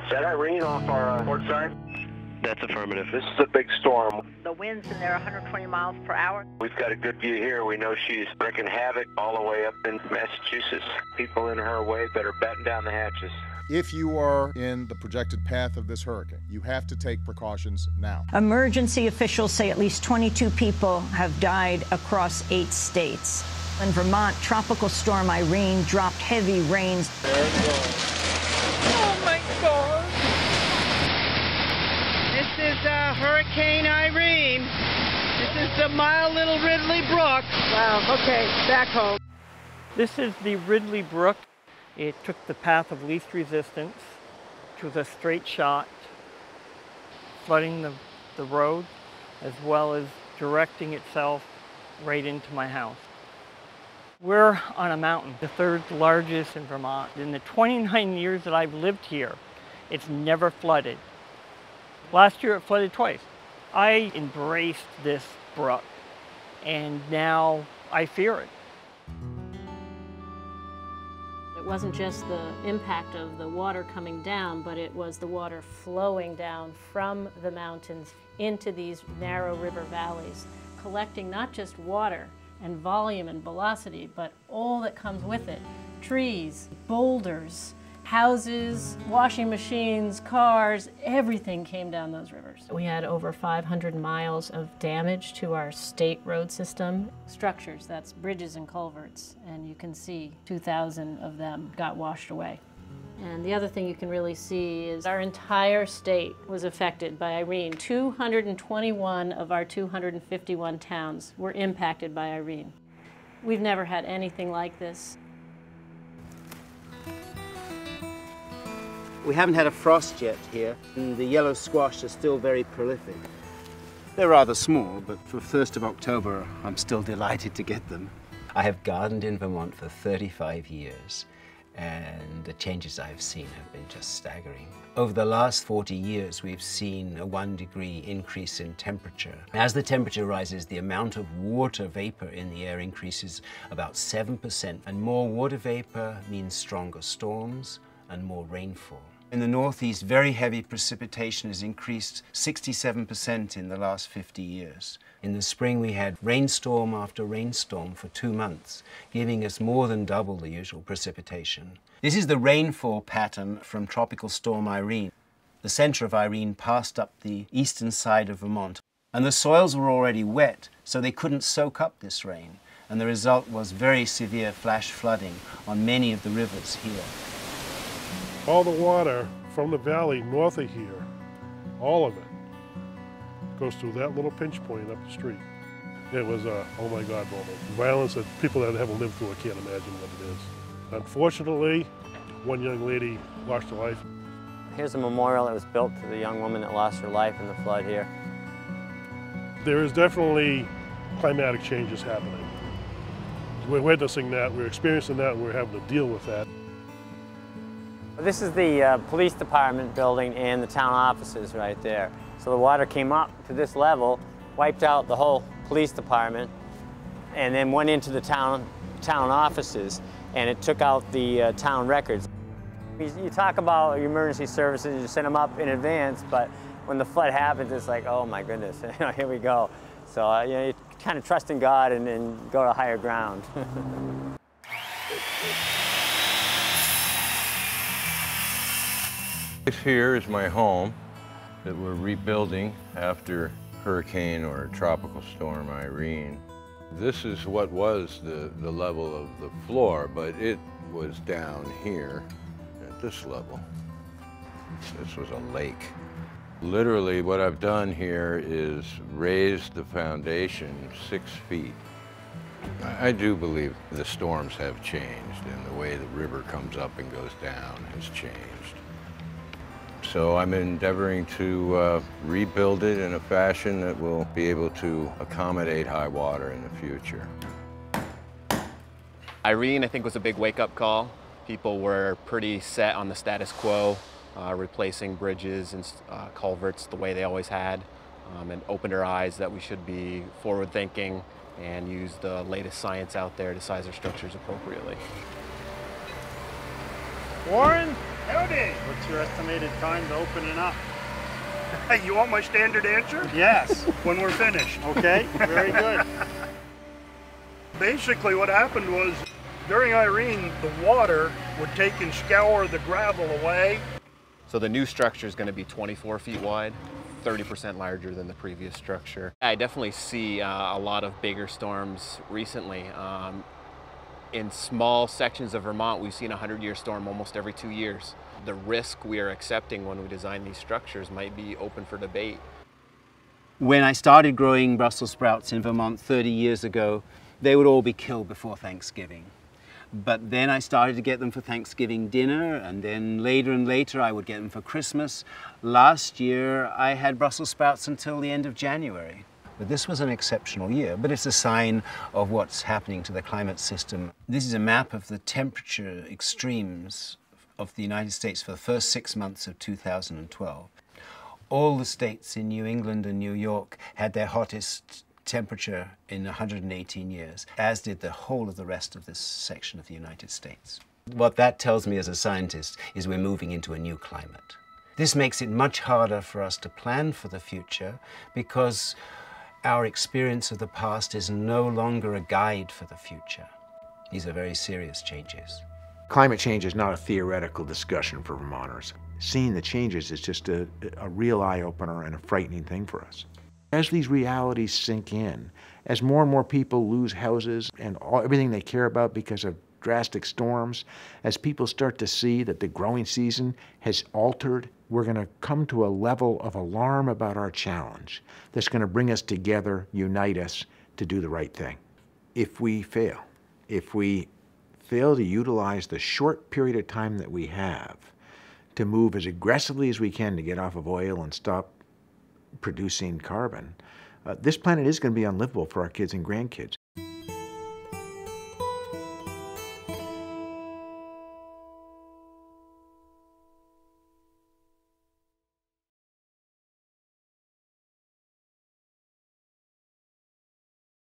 Is that Irene off our port side? That's affirmative. This is a big storm. The winds in there are 120 miles per hour. We've got a good view here. We know she's wreaking havoc all the way up in Massachusetts. People in her way better batten down the hatches. If you are in the projected path of this hurricane, you have to take precautions now. Emergency officials say at least 22 people have died across 8 states. In Vermont, Tropical Storm Irene dropped heavy rains. There it goes. Oh, my God. This is Hurricane Irene. This is the mild little Ridley Brook. Wow, okay, back home. This is the Ridley Brook. It took the path of least resistance, which was a straight shot, flooding the road, as well as directing itself right into my house. We're on a mountain, the 3rd largest in Vermont. In the 29 years that I've lived here, it's never flooded. Last year it flooded twice. I embraced this brook, and now I fear it. It wasn't just the impact of the water coming down, but it was the water flowing down from the mountains into these narrow river valleys, collecting not just water and volume and velocity, but all that comes with it. Trees, boulders, houses, washing machines, cars, everything came down those rivers. We had over 500 miles of damage to our state road system. Structures, that's bridges and culverts, and you can see 2,000 of them got washed away. And the other thing you can really see is our entire state was affected by Irene. 221 of our 251 towns were impacted by Irene. We've never had anything like this. We haven't had a frost yet here, and the yellow squash are still very prolific. They're rather small, but for 1st of October, I'm still delighted to get them. I have gardened in Vermont for 35 years, and the changes I've seen have been just staggering. Over the last 40 years, we've seen a 1-degree increase in temperature. As the temperature rises, the amount of water vapor in the air increases about 7%, and more water vapor means stronger storms and more rainfall. In the Northeast, very heavy precipitation has increased 67% in the last 50 years. In the spring, we had rainstorm after rainstorm for 2 months, giving us more than double the usual precipitation. This is the rainfall pattern from Tropical Storm Irene. The center of Irene passed up the eastern side of Vermont, and the soils were already wet, so they couldn't soak up this rain, and the result was very severe flash flooding on many of the rivers here. All the water from the valley north of here, all of it, goes through that little pinch point up the street. It was a, oh my God moment. Violence that people that haven't lived through it can't imagine what it is. Unfortunately, one young lady lost her life. Here's a memorial that was built to the young woman that lost her life in the flood here. There is definitely climatic changes happening. We're witnessing that, we're experiencing that, and we're having to deal with that. This is the police department building and the town offices right there. So the water came up to this level, wiped out the whole police department, and then went into the town offices, and it took out the town records. You talk about emergency services, you send them up in advance, but when the flood happens, it's like, oh my goodness, here we go. So you know, you kind of trust in God and go to higher ground. Here is my home that we're rebuilding after Hurricane or Tropical Storm Irene. This is what was the level of the floor, but it was down here at this level. This was a lake. Literally what I've done here is raise the foundation 6 feet. I do believe the storms have changed and the way the river comes up and goes down has changed. So I'm endeavoring to rebuild it in a fashion that will be able to accommodate high water in the future. Irene, I think, was a big wake-up call. People were pretty set on the status quo, replacing bridges and culverts the way they always had, and opened our eyes that we should be forward-thinking and use the latest science out there to size our structures appropriately. Warren, Howdy. What's your estimated time to opening up? Hey, you want my standard answer? Yes. When we're finished. Okay, very good. Basically what happened was, during Irene, the water would take and scour the gravel away. So the new structure is going to be 24 feet wide, 30% larger than the previous structure. I definitely see a lot of bigger storms recently. In small sections of Vermont, we've seen a 100-year storm almost every 2 years. The risk we are accepting when we design these structures might be open for debate. When I started growing Brussels sprouts in Vermont 30 years ago, they would all be killed before Thanksgiving. But then I started to get them for Thanksgiving dinner, and then later and later I would get them for Christmas. Last year I had Brussels sprouts until the end of January. But this was an exceptional year, but it's a sign of what's happening to the climate system. This is a map of the temperature extremes of the United States for the first 6 months of 2012. All the states in New England and New York had their hottest temperature in 118 years, as did the whole of the rest of this section of the United States. What that tells me as a scientist is we're moving into a new climate. This makes it much harder for us to plan for the future because our experience of the past is no longer a guide for the future. These are very serious changes. Climate change is not a theoretical discussion for Vermonters. Seeing the changes is just a real eye-opener and a frightening thing for us. As these realities sink in, as more and more people lose houses and everything they care about because of drastic storms, as people start to see that the growing season has altered, we're going to come to a level of alarm about our challenge that's going to bring us together, unite us to do the right thing. If we fail to utilize the short period of time that we have to move as aggressively as we can to get off of oil and stop producing carbon, this planet is going to be unlivable for our kids and grandkids.